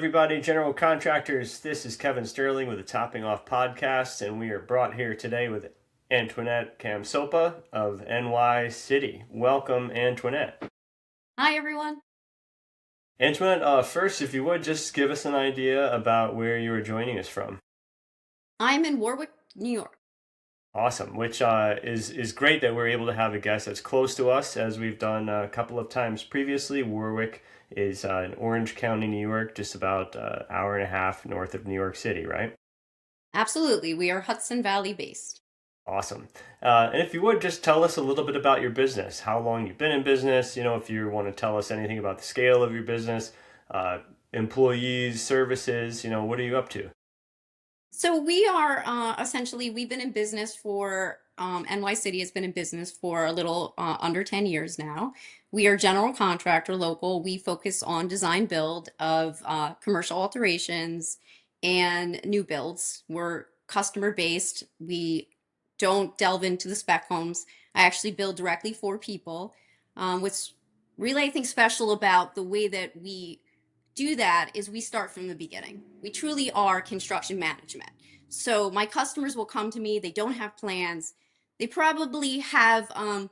everybody, General Contractors. This is Kevin Sterling with the Topping Off Podcast, and we are brought here today with Antoinette Khamsopa of NYSIDI. Welcome, Antoinette. Hi, everyone. Antoinette, first, if you would, just give us an idea about where you are joining us from. I'm in Warwick, New York. Awesome, which is great that we're able to have a guest that's close to us, as we've done a couple of times previously. Warwick is in Orange County, New York, just about an hour and a half north of New York City, right? Absolutely. We are Hudson Valley based. Awesome. And if you would just tell us a little bit about your business, how long you've been in business, if you want to tell us anything about the scale of your business, uh, employees, services, what are you up to? So we are essentially, we've been in business for, NY City has been in business for a little under 10 years now. We are general contractor local. We focus on design build of commercial alterations and new builds. We're customer based. We don't delve into the spec homes. I actually build directly for people. What's really, I think, special about the way that we do that is we start from the beginning. We truly are construction management. So my customers will come to me, they don't have plans. They probably have an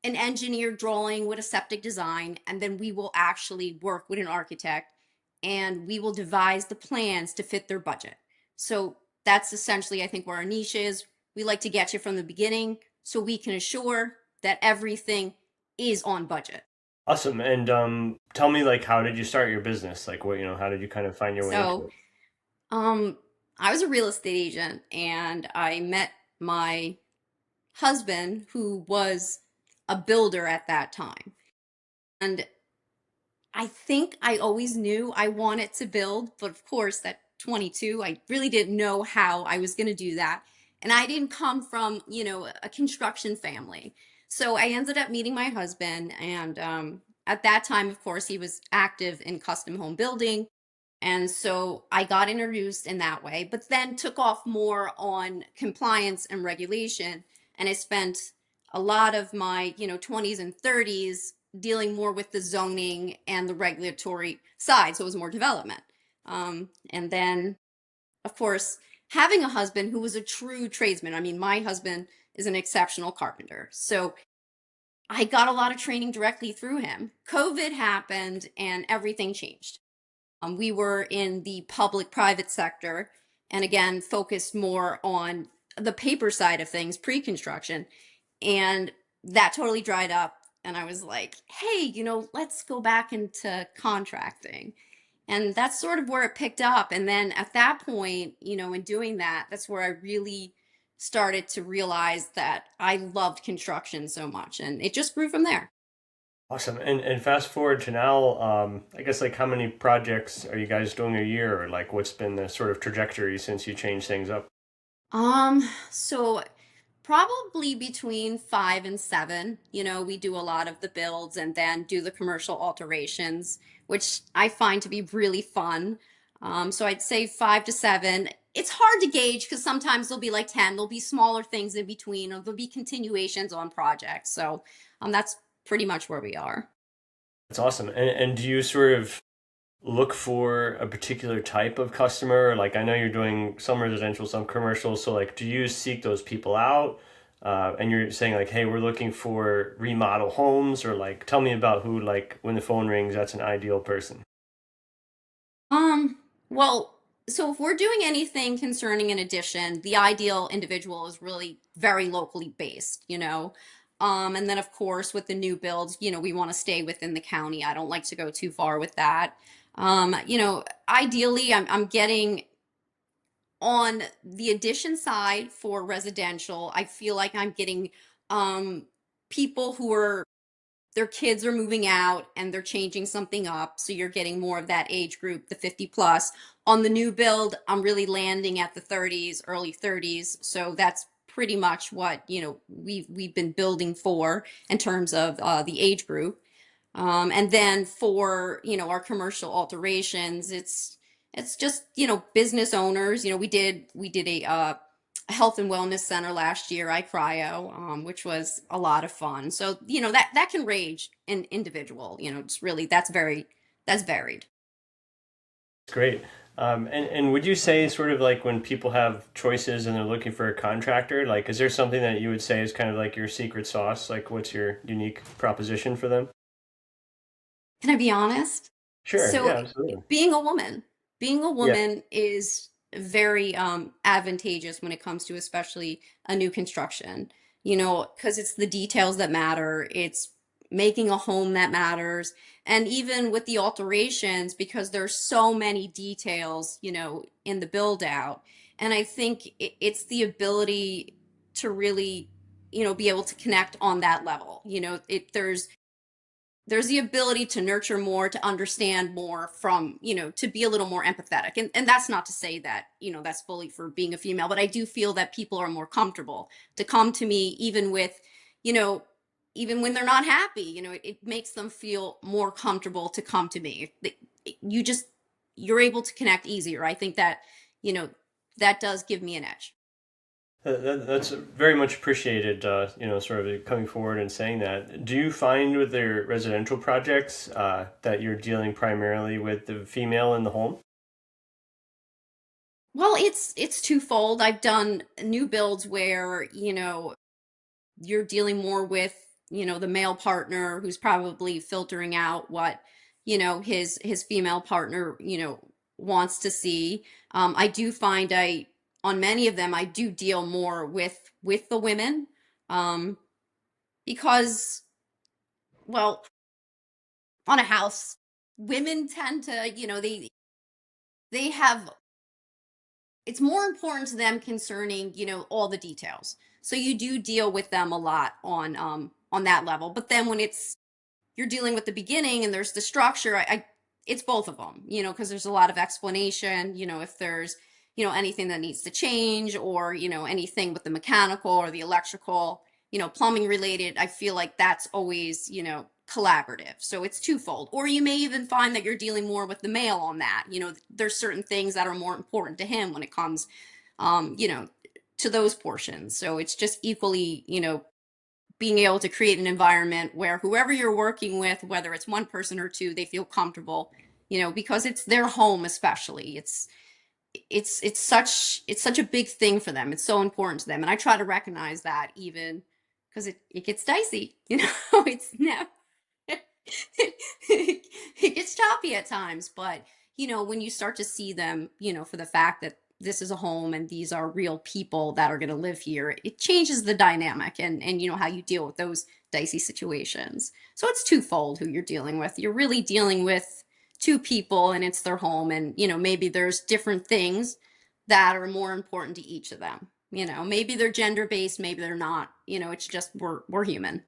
engineer drawing with a septic design, and then we will actually work with an architect and we will devise the plans to fit their budget. So that's essentially, I think, where our niche is. We like to get you from the beginning so we can assure that everything is on budget. Awesome. And tell me, like, how did you start your business? Like, how did you kind of find your way into So it? Um, I was a real estate agent and I met my husband who was a builder at that time. And I think I always knew I wanted to build, but of course, at 22, I really didn't know how I was going to do that. And I didn't come from, a construction family. So I ended up meeting my husband. And at that time, of course, he was active in custom home building. And so I got introduced in that way, but then took off more on compliance and regulation. And I spent a lot of my, 20s and 30s dealing more with the zoning and the regulatory side. So it was more development. And then, of course, having a husband who was a true tradesman. I mean, my husband is an exceptional carpenter. So I got a lot of training directly through him. COVID happened and everything changed. We were in the public private sector and again focused more on the paper side of things pre construction. And that totally dried up. And I was like, hey, let's go back into contracting. And that's sort of where it picked up. And then at that point, in doing that, that's where I really started to realize that I loved construction so much. And it just grew from there. Awesome. And fast forward to now, I guess, like, how many projects are you guys doing a year, or like what's been the sort of trajectory since you changed things up? So probably between 5 and 7. We do a lot of the builds and then do the commercial alterations, which I find to be really fun. So I'd say 5 to 7. It's hard to gauge because sometimes there'll be like 10, there'll be smaller things in between, or there'll be continuations on projects. So that's pretty much where we are. That's awesome. And do you sort of look for a particular type of customer? Like, I know you're doing some residential, some commercial. So, like, do you seek those people out? And you're saying, like, hey, we're looking for remodel homes, or like, tell me about who, like, when the phone rings, that's an ideal person. Well, so if we're doing anything concerning an addition, the ideal individual is really very locally based. And then of course with the new builds, we want to stay within the county. I don't like to go too far with that. Ideally I'm getting on the addition side for residential. I feel like I'm getting um people who are their kids are moving out and they're changing something up. So you're getting more of that age group, the 50 plus. On the new build, I'm really landing at the 30s, early 30s. So that's pretty much what, we've been building for in terms of the age group. And then for, our commercial alterations, it's just, business owners. We did a health and wellness center last year, I cryo, which was a lot of fun. So, that can range in individual, it's really, that's varied. Great. And would you say sort of like when people have choices and they're looking for a contractor, like is there something that you would say is kind of like your secret sauce? Like what's your unique proposition for them? Can I be honest? Sure. So Yeah, absolutely. being a woman, being a Yeah. woman is very advantageous when it comes to especially a new construction, because it's the details that matter. It's making a home that matters. And even with the alterations, because there's so many details, in the build out. And I think it's the ability to really, be able to connect on that level. There's the ability to nurture more, to understand more from, to be a little more empathetic. And that's not to say that, that's fully for being a female, but I do feel that people are more comfortable to come to me, even with, you know, even when they're not happy, it makes them feel more comfortable to come to me. You just, you're able to connect easier. I think that, you know, that does give me an edge. That's very much appreciated, sort of coming forward and saying that. Do you find with their residential projects that you're dealing primarily with the female in the home? Well, it's twofold. I've done new builds where, you're dealing more with the male partner who's probably filtering out what his female partner wants to see. I do find I on many of them I do deal more with the women, um because, well, on a house, women tend to, they have, it's more important to them concerning all the details, so you do deal with them a lot on that level. But then when it's you're dealing with the beginning and there's the structure, I it's both of them, because there's a lot of explanation, if there's anything that needs to change, or anything with the mechanical or the electrical, plumbing related. I feel like that's always collaborative, so it's twofold. Or you may even find that you're dealing more with the male on that. There's certain things that are more important to him when it comes um you know to those portions, so it's just equally being able to create an environment where whoever you're working with, whether it's one person or two, they feel comfortable, because it's their home. Especially, it's such a big thing for them. It's so important to them, and I try to recognize that, even because it gets dicey. It's now it gets choppy at times. But when you start to see them, for the fact that this is a home and these are real people that are going to live here, it changes the dynamic, and how you deal with those dicey situations. So it's twofold who you're dealing with. You're really dealing with two people, and it's their home, and maybe there's different things that are more important to each of them. Maybe they're gender based, maybe they're not. It's just we're human.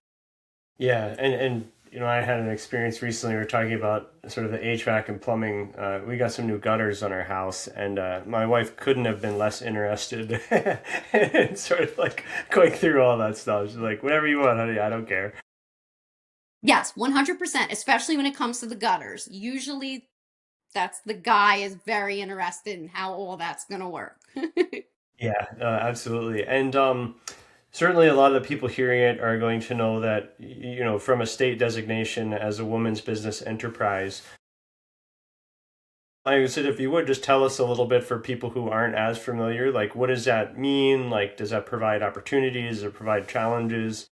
Yeah, and I had an experience recently. We were talking about sort of the HVAC and plumbing. We got some new gutters on our house, and my wife couldn't have been less interested in sort of like going through all that stuff. She's like, "Whatever you want, honey. I don't care." Yes, 100%, especially when it comes to the gutters. Usually that's the guy is very interested in how all that's going to work. Yeah, absolutely. And certainly a lot of the people hearing it are going to know that, from a state designation as a woman's business enterprise. I said, if you would just tell us a little bit for people who aren't as familiar, like what does that mean? Like, does that provide opportunities? Does it provide challenges?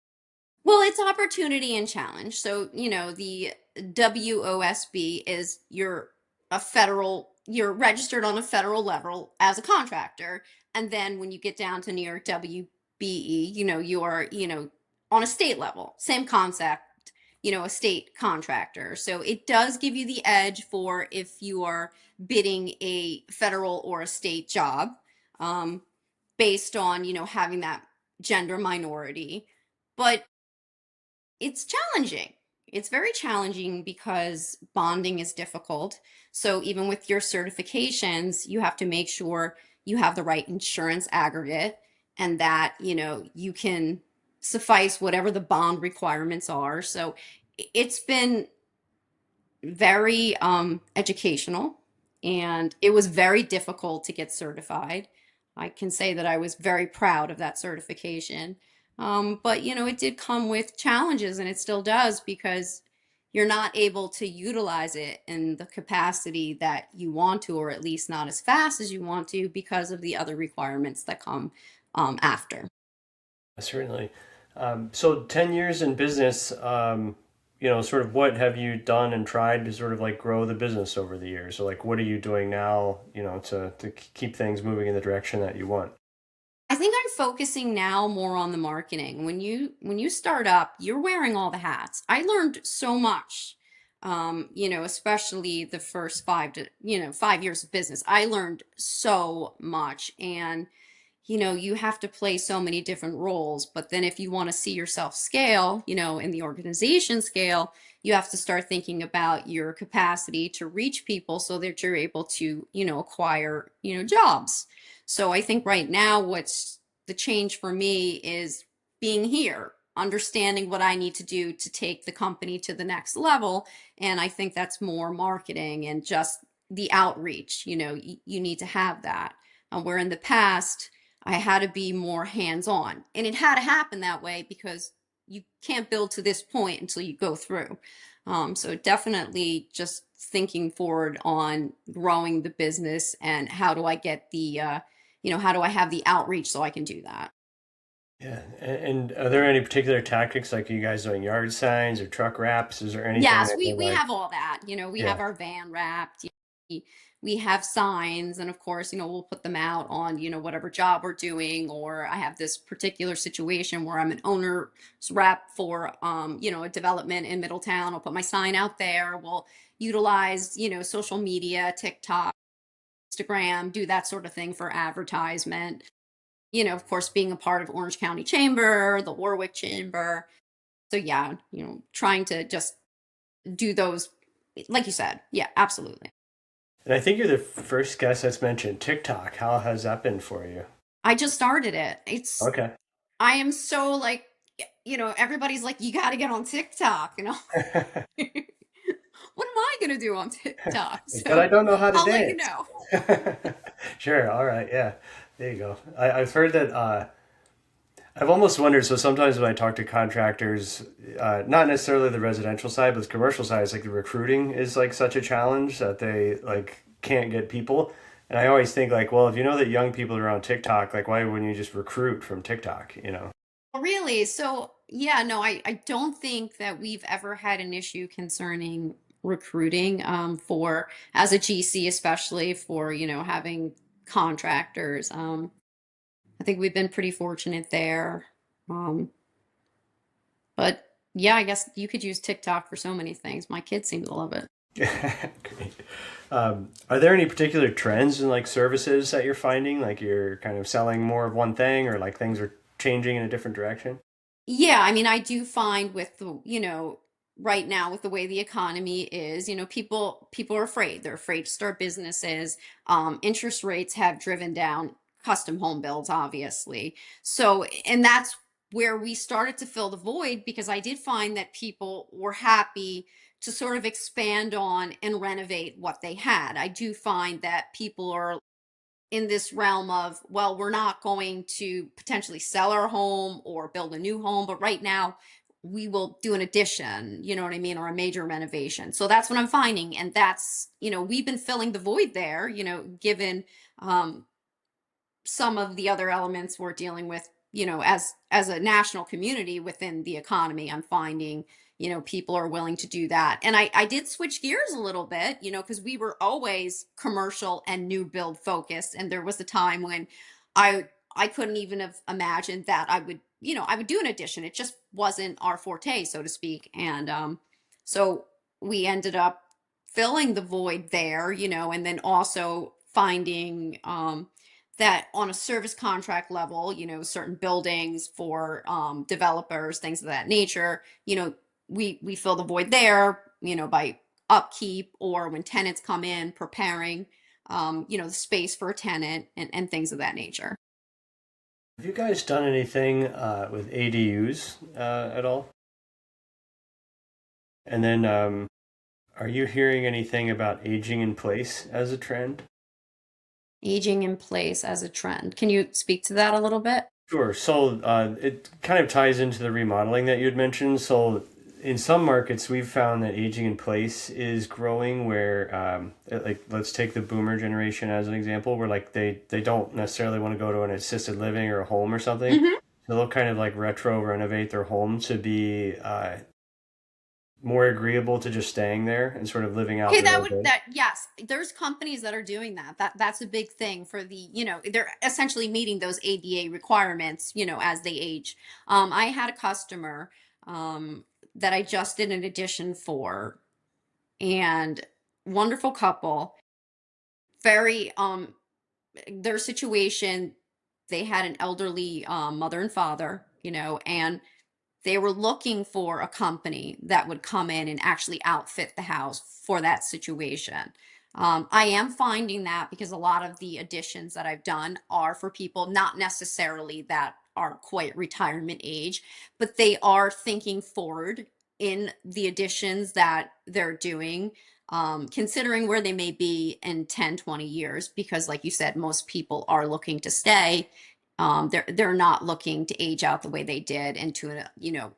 Well, it's opportunity and challenge. So, the WOSB is you're registered on a federal level as a contractor. And then when you get down to New York WBE, you are, on a state level. Same concept, a state contractor. So it does give you the edge for if you are bidding a federal or a state job, um, based on, having that gender minority. But it's challenging. It's very challenging because bonding is difficult. So even with your certifications, you have to make sure you have the right insurance aggregate, and that, you can suffice whatever the bond requirements are. So it's been very educational, and it was very difficult to get certified. I can say that I was very proud of that certification. But it did come with challenges, and it still does, because you're not able to utilize it in the capacity that you want to, or at least not as fast as you want to, because of the other requirements that come after. Certainly. So 10 years in business, sort of what have you done and tried to sort of like grow the business over the years? So like what are you doing now, to keep things moving in the direction that you want? I think I'm focusing now more on the marketing. When you start up, you're wearing all the hats. I learned so much, especially the first 5 years of business. I learned so much, and you have to play so many different roles. But then if you want to see yourself scale, in the organization scale, you have to start thinking about your capacity to reach people so that you're able to, acquire, jobs. So I think right now what's the change for me is being here, understanding what I need to do to take the company to the next level. And I think that's more marketing and just the outreach. You need to have that. Where in the past, I had to be more hands on. And it had to happen that way because you can't build to this point until you go through. So definitely just thinking forward on growing the business and how do I get how do I have the outreach so I can do that? Yeah. And are there any particular tactics like are you guys doing yard signs or truck wraps? Is there anything Yes, that we you're we like, have all that. We have yeah. our van wrapped. We have signs, and of course, we'll put them out on whatever job we're doing. Or I have this particular situation where I'm an owner's rep for a development in Middletown. I'll put my sign out there. We'll utilize social media, TikTok, Instagram, do that sort of thing for advertisement. Of course, being a part of Orange County Chamber, the Warwick Chamber. So yeah, trying to just do those, like you said. Yeah, absolutely. And I think you're the first guest that's mentioned TikTok. How has that been for you? I just started it. Okay. I am so like, everybody's like, you got to get on TikTok. What am I going to do on TikTok? But I So don't know how to I'll let you dance. know. Sure. All right. Yeah. There you go. I've heard that. I've almost wondered. So sometimes when I talk to contractors, not necessarily the residential side, but the commercial side, it's like the recruiting is like such a challenge that they like can't get people. And I always think like, well, if you know that young people are on TikTok, like why wouldn't you just recruit from TikTok? Really? So, yeah, no, I don't think that we've ever had an issue concerning recruiting for, as a GC, especially for, having contractors. I think we've been pretty fortunate there. Um, but yeah, I guess you could use TikTok for so many things. My kids seem to love it. Great. Are there any particular trends in like services that you're finding? Like you're kind of selling more of one thing or like things are changing in a different direction? Yeah, I mean, I do find with right now with the way the economy is, people are afraid. They're afraid to start businesses. Interest rates have driven down custom home builds, obviously. So, and that's where we started to fill the void because I did find that people were happy to sort of expand on and renovate what they had. I do find that people are in this realm of, well, we're not going to potentially sell our home or build a new home, but right now we will do an addition, you know what I mean, or a major renovation. So that's what I'm finding. And that's, we've been filling the void there, given um, some of the other elements we're dealing with, as a national community within the economy. I'm finding, people are willing to do that. And I did switch gears a little bit, because we were always commercial and new build focused. And there was a time when I couldn't even have imagined that I would do an addition. It just wasn't our forte, so to speak. And so we ended up filling the void there, and then also finding that on a service contract level, certain buildings for developers, things of that nature, we fill the void there, by upkeep or when tenants come in, preparing, the space for a tenant and things of that nature. Have you guys done anything with ADUs at all? And then are you hearing anything about aging in place as a trend? Aging in place as a trend. Can you speak to that a little bit? Sure. So it kind of ties into the remodeling that you had mentioned. So in some markets, we've found that aging in place is growing. Where, like, let's take the boomer generation as an example, where like they don't necessarily want to go to an assisted living or a home or something. Hmm. So they'll kind of like retro renovate their home to be more agreeable to just staying there and sort of living out Okay, their that old would age. that yes, there's companies that are doing that. That's a big thing for the, they're essentially meeting those ADA requirements, as they age. I had a customer that I just did an addition for, and wonderful couple, very their situation, they had an elderly mother and father, and they were looking for a company that would come in and actually outfit the house for that situation. I am finding that because a lot of the additions that I've done are for people not necessarily that are quite retirement age, but they are thinking forward in the additions that they're doing, considering where they may be in 10, 20 years, because like you said, most people are looking to stay. They're not looking to age out the way they did into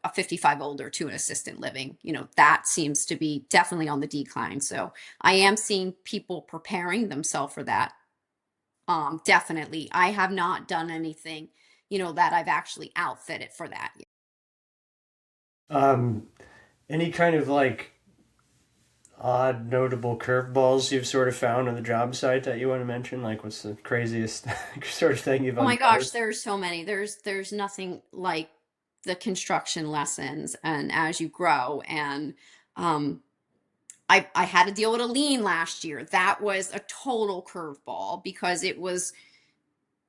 a 55 older to an assisted living. That seems to be definitely on the decline. So I am seeing people preparing themselves for that. Definitely. I have not done anything, that I've actually outfitted for that yet. Um, any kind of like odd, notable curveballs you've sort of found on the job site that you want to mention? Like, what's the craziest sort of thing you've Oh my uncovered? gosh, there's so many. There's nothing like the construction lessons and as you grow. And um I had to deal with a lien last year. That was a total curveball because it was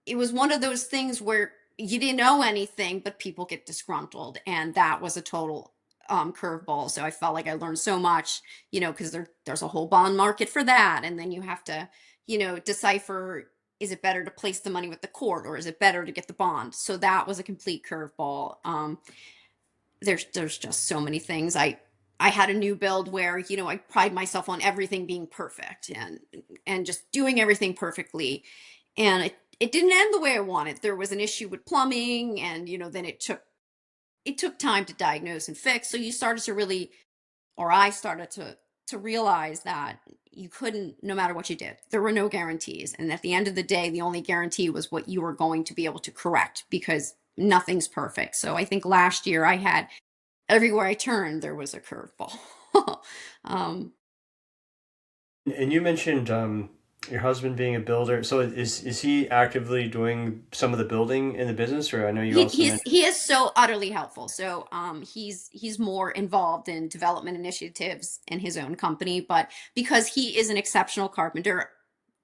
one of those things where you didn't know anything, but people get disgruntled, and that was a total curveball. So I felt like I learned so much, because there's a whole bond market for that, and then you have to, decipher, is it better to place the money with the court or is it better to get the bond? So that was a complete curveball. There's just so many things. I had a new build where, I pride myself on everything being perfect and just doing everything perfectly, and it didn't end the way I wanted. There was an issue with plumbing, and then it took time to diagnose and fix. So you started to really, or I started to realize that you couldn't, no matter what you did, there were no guarantees, and at the end of the day, the only guarantee was what you were going to be able to correct, because nothing's perfect. So I think last year I had, everywhere I turned, there was a curveball. um, And you mentioned your husband being a builder. So is he actively doing some of the building in the business, or I know you he also he's mentioned. he is so utterly helpful. So he's more involved in development initiatives in his own company, but because he is an exceptional carpenter,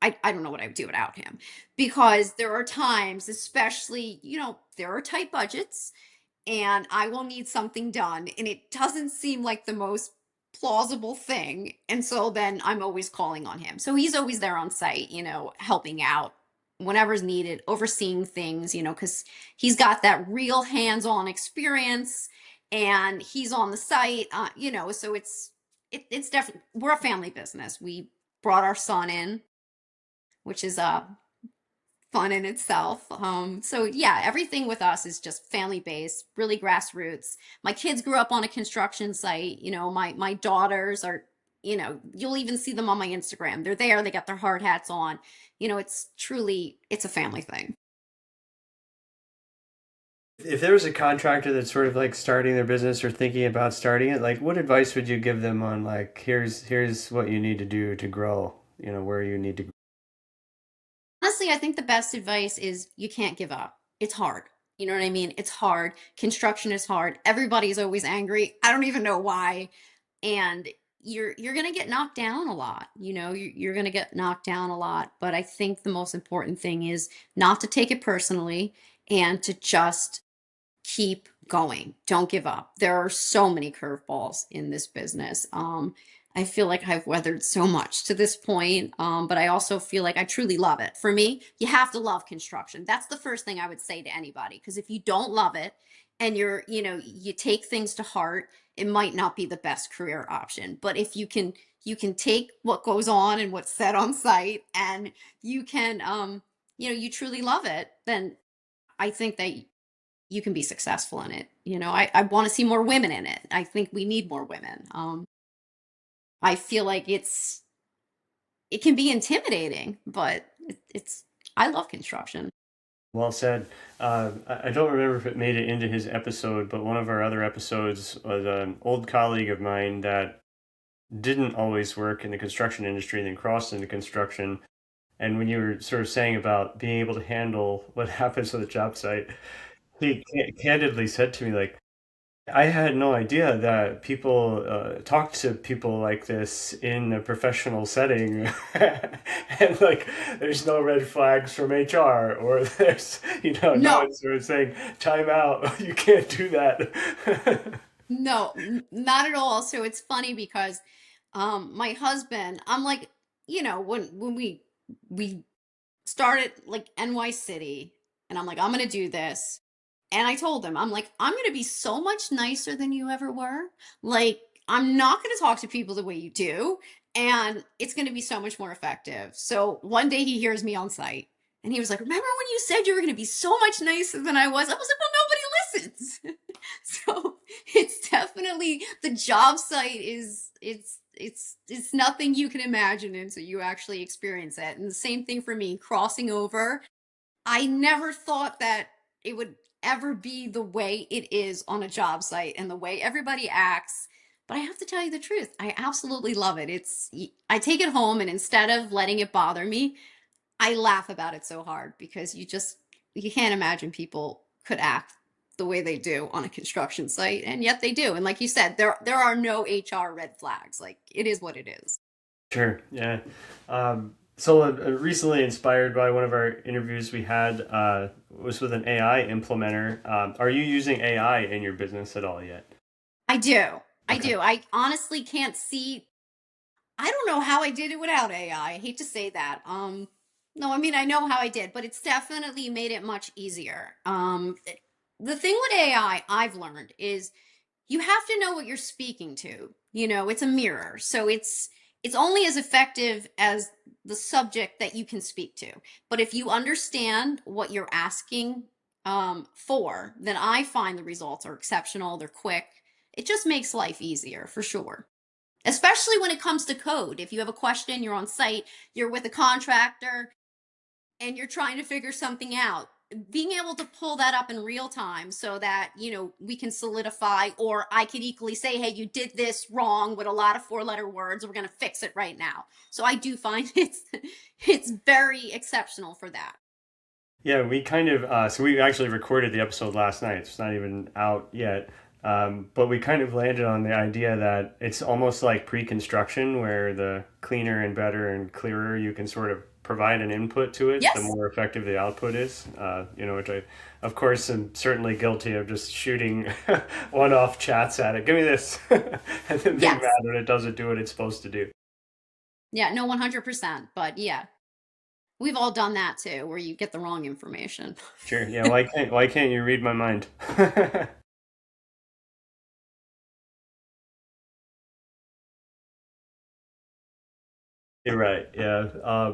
I don't know what I would do without him. Because there are times, especially, there are tight budgets, and I will need something done, and it doesn't seem like the most plausible thing. And so then I'm always calling on him. So he's always there on site, helping out whenever's needed, overseeing things, because he's got that real hands-on experience, and he's on the site, so it's definitely, we're a family business. We brought our son in, which is fun in itself. So yeah, everything with us is just family based, really grassroots. My kids grew up on a construction site. My daughters are, you'll even see them on my Instagram. They're there, they got their hard hats on. It's a family thing. If there was a contractor that's sort of like starting their business or thinking about starting it, like what advice would you give them on like here's what you need to do to grow, where you need to. Honestly, I think the best advice is you can't give up. It's hard. You know what I mean? It's hard. Construction is hard. Everybody's always angry. I don't even know why. And you're going to get knocked down a lot. You're going to get knocked down a lot, but I think the most important thing is not to take it personally and to just keep going. Don't give up. There are so many curveballs in this business. I feel like I've weathered so much to this point, but I also feel like I truly love it. For me, you have to love construction. That's the first thing I would say to anybody, because if you don't love it and you take things to heart, it might not be the best career option. But if you can take what goes on and what's said on site, and you can you truly love it, then I think that you can be successful in it. I want to see more women in it. I think we need more women. I feel like it can be intimidating, but I love construction. Well said. I don't remember if it made it into his episode, but one of our other episodes was an old colleague of mine that didn't always work in the construction industry, then crossed into construction. And when you were sort of saying about being able to handle what happens on the job site, he candidly said to me, like, I had no idea that people talk to people like this in a professional setting, and like, there's no red flags from HR, or there's, no No, one's sort of saying, time out, you can't do that. no, not at all. So it's funny because my husband, I'm like, when we started like NYSIDI, and I'm like, I'm gonna do this. And I told him, I'm like, I'm gonna be so much nicer than you ever were. Like, I'm not gonna talk to people the way you do, and it's gonna be so much more effective. So one day he hears me on site, and he was like, "Remember when you said you were gonna be so much nicer than I was?" I was like, "Well, nobody listens." So it's definitely the job site is it's nothing you can imagine until you actually experience it. And the same thing for me, crossing over. I never thought that it would ever be the way it is on a job site and the way everybody acts. But I have to tell you the truth. I absolutely love it. I take it home, and instead of letting it bother me, I laugh about it so hard because you can't imagine people could act the way they do on a construction site, and yet they do. And like you said, there are no HR red flags. Like, it is what it is. Sure, yeah. So recently inspired by one of our interviews we had was with an AI implementer. Are you using AI in your business at all yet? I do. I Okay. do. I honestly can't see. I don't know how I did it without AI. I hate to say that. No, I mean, I know how I did, but it's definitely made it much easier. The thing with AI I've learned is you have to know what you're speaking to. It's a mirror. So it's only as effective as the subject that you can speak to. But if you understand what you're asking for, then I find the results are exceptional, they're quick. It just makes life easier for sure. Especially when it comes to code. If you have a question, you're on site, you're with a contractor, and you're trying to figure something out. Being able to pull that up in real time so that, we can solidify, or I could equally say, hey, you did this wrong with a lot of four-letter words. We're going to fix it right now. So I do find it's very exceptional for that. Yeah, we kind of so we actually recorded the episode last night. It's not even out yet. But we kind of landed on the idea that it's almost like pre-construction, where the cleaner and better and clearer you can sort of provide an input to it, the Yes. more effective the output is. Which I, of course, am certainly guilty of just shooting one-off chats at it. Give me this, and then being Yes. mad when it doesn't do what it's supposed to do. Yeah, no, 100%. But yeah, we've all done that too, where you get the wrong information. Sure. Yeah. Why can't you read my mind? You're right. Yeah.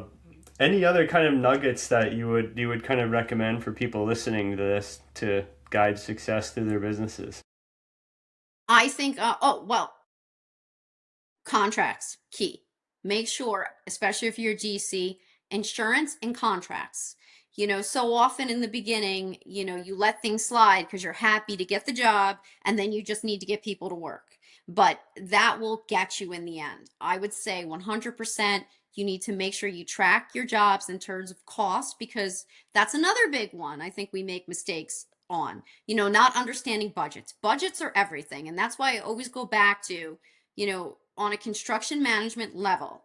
Any other kind of nuggets that you would kind of recommend for people listening to this to guide success through their businesses? I think, oh, well, contracts, key. Make sure, especially if you're GC, insurance and contracts. So often in the beginning, you let things slide because you're happy to get the job, and then you just need to get people to work. But that will get you in the end. I would say 100% you need to make sure you track your jobs in terms of cost, because that's another big one I think we make mistakes on. Not understanding budgets. Budgets are everything. And that's why I always go back to, on a construction management level,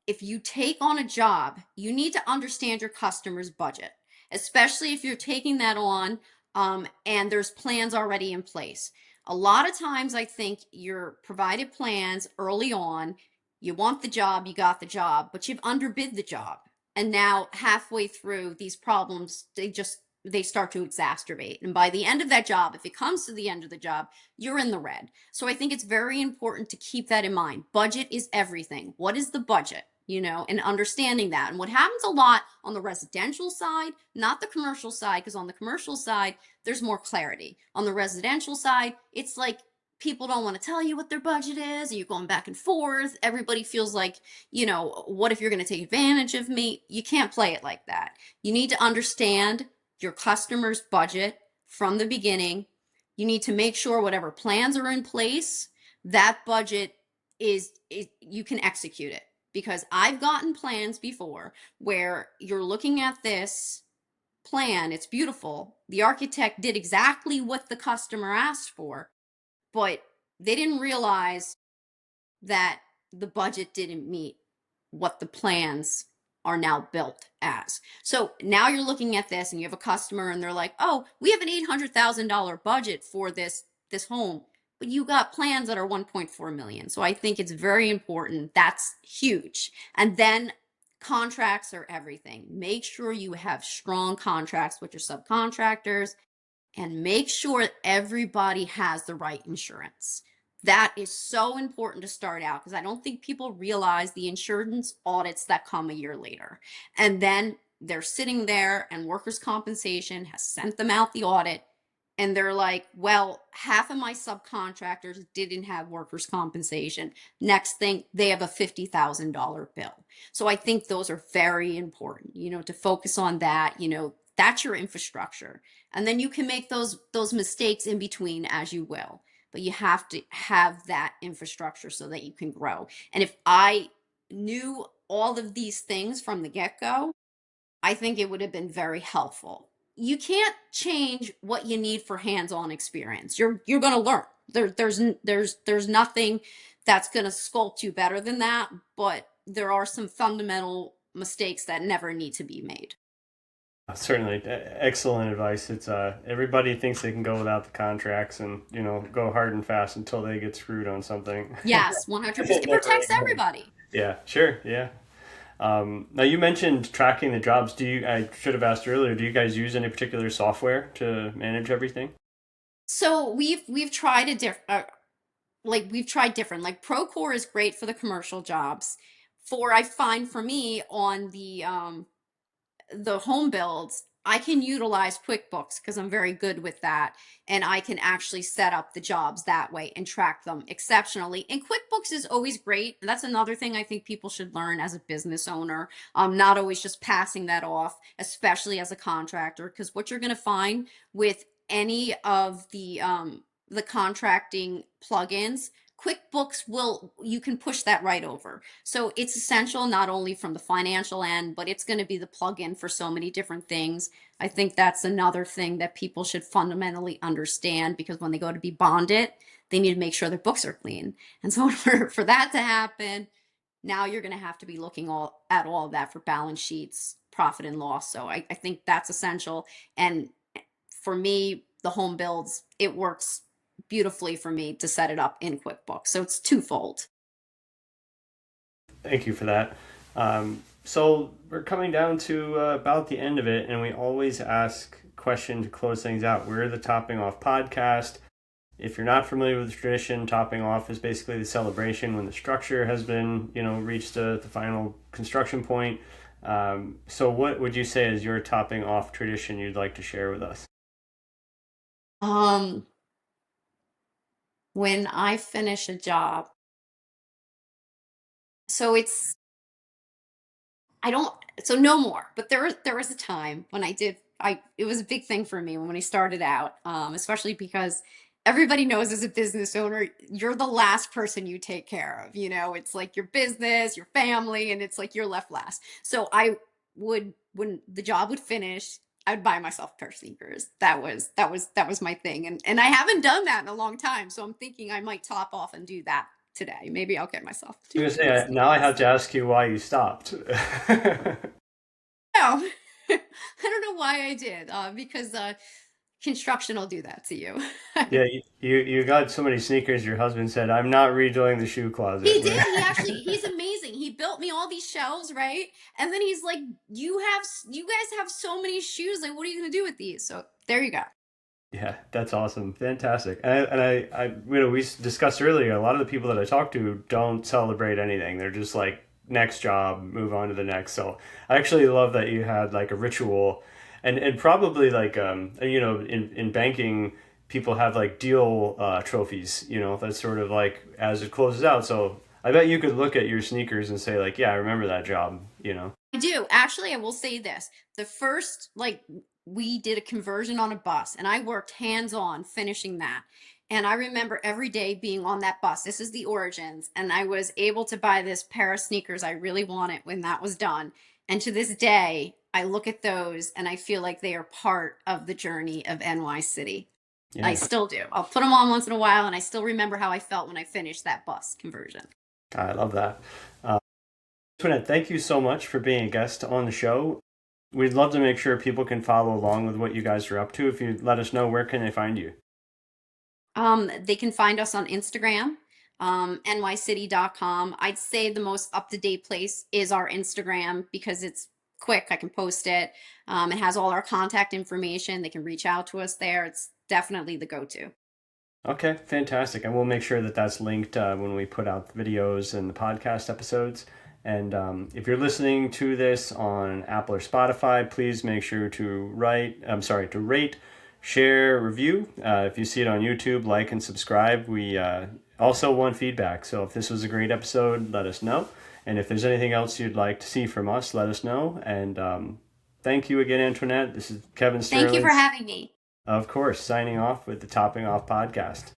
if you take on a job, you need to understand your customer's budget, especially if you're taking that on and there's plans already in place. A lot of times, I think you're provided plans early on. You want the job, you got the job, but you've underbid the job. And now, halfway through, these problems, they start to exacerbate. And by the end of that job, if it comes to the end of the job, you're in the red. So I think it's very important to keep that in mind. Budget is everything. What is the budget? and understanding that. And what happens a lot on the residential side, not the commercial side, because on the commercial side, there's more clarity. On the residential side, it's like people don't want to tell you what their budget is, and you're going back and forth. Everybody feels like, what if you're going to take advantage of me? You can't play it like that. You need to understand your customer's budget from the beginning. You need to make sure whatever plans are in place, that budget is you can execute it, because I've gotten plans before where you're looking at this plan, it's beautiful. The architect did exactly what the customer asked for, but they didn't realize that the budget didn't meet what the plans are now built as. So now you're looking at this and you have a customer and they're like, "Oh, we have an $800,000 budget for this home." But you got plans that are 1.4 million. So I think it's very important. That's huge. And then contracts are everything. Make sure you have strong contracts with your subcontractors, and make sure everybody has the right insurance. That is so important to start out, because I don't think people realize the insurance audits that come a year later. And then they're sitting there and workers' compensation has sent them out the audit, and they're like, well, half of my subcontractors didn't have workers' compensation. Next thing, they have a $50,000 bill. So I think those are very important, to focus on that. That's your infrastructure. And then you can make those mistakes in between as you will. But you have to have that infrastructure so that you can grow. And if I knew all of these things from the get-go, I think it would have been very helpful. You can't change what you need for hands-on experience. You're going to learn. There's nothing that's going to sculpt you better than that, but there are some fundamental mistakes that never need to be made. Certainly, excellent advice. It's everybody thinks they can go without the contracts and go hard and fast until they get screwed on something. Yes, 100%. It Never protects again. everybody. Yeah, sure, yeah. Now you mentioned tracking the jobs. I should have asked earlier. Do you guys use any particular software to manage everything? So we've tried we've tried different. Like Procore is great for the commercial jobs. I find for me on the home builds, I can utilize QuickBooks because I'm very good with that. And I can actually set up the jobs that way and track them exceptionally. And QuickBooks is always great. And that's another thing I think people should learn as a business owner. Not always just passing that off, especially as a contractor, because what you're going to find with any of the contracting plugins, QuickBooks you can push that right over. So it's essential not only from the financial end, but it's going to be the plug-in for so many different things. I think that's another thing that people should fundamentally understand, because when they go to be bonded, they need to make sure their books are clean. And so in order for that to happen, now you're going to have to be looking at all of that for balance sheets, profit and loss. So I think that's essential. And for me, the home builds, it works beautifully for me to set it up in QuickBooks. So it's twofold. Thank you for that. So we're coming down to about the end of it, and we always ask a question to close things out. We're the Topping Off podcast. If you're not familiar with the tradition, topping off is basically the celebration when the structure has been, reached the final construction point. So what would you say is your topping off tradition you'd like to share with us? Um, when I finish a job, so I don't, so no more, but there was a time when it was a big thing for me when I started out, especially because everybody knows as a business owner, you're the last person you take care of. It's like your business, your family, and it's like you're left last. So when the job would finish, I'd buy myself a pair of sneakers. That was my thing. And I haven't done that in a long time. So I'm thinking I might top off and do that today. Maybe I'll get myself I two was pairs gonna of say, now I have sneakers. to ask you why you stopped. No, I don't know why I did. Because construction will do that to you. Yeah, you got so many sneakers. Your husband said, "I'm not redoing the shoe closet." He did. He's amazing. He built me all these shelves, right? And then he's like, you guys have so many shoes. Like, what are you going to do with these?" So there you go. Yeah, that's awesome, fantastic. We discussed earlier. A lot of the people that I talk to don't celebrate anything. They're just like next job, move on to the next. So I actually love that you had like a ritual, and probably like in banking people have like deal trophies. That's sort of like as it closes out. So I bet you could look at your sneakers and say like, yeah, I remember that job. I do. Actually, I will say this. The first, we did a conversion on a bus, and I worked hands on finishing that. And I remember every day being on that bus. This is the origins. And I was able to buy this pair of sneakers I really wanted when that was done. And to this day, I look at those and I feel like they are part of the journey of NY City. I Yeah, still do. I'll put them on once in a while, and I still remember how I felt when I finished that bus conversion. I love that. Antoinette, thank you so much for being a guest on the show. We'd love to make sure people can follow along with what you guys are up to. If you let us know, where can they find you? They can find us on Instagram, nycity.com. I'd say the most up to date place is our Instagram because it's quick. I can post it. It has all our contact information. They can reach out to us there. It's definitely the go to. Okay, fantastic. And we'll make sure that that's linked when we put out the videos and the podcast episodes. And if you're listening to this on Apple or Spotify, please make sure to to rate, share, review. If you see it on YouTube, like and subscribe. We also want feedback. So if this was a great episode, let us know. And if there's anything else you'd like to see from us, let us know. And thank you again, Antoinette. This is Kevin Thank you Sterling. for having me. Of course, signing off with the Topping Off podcast.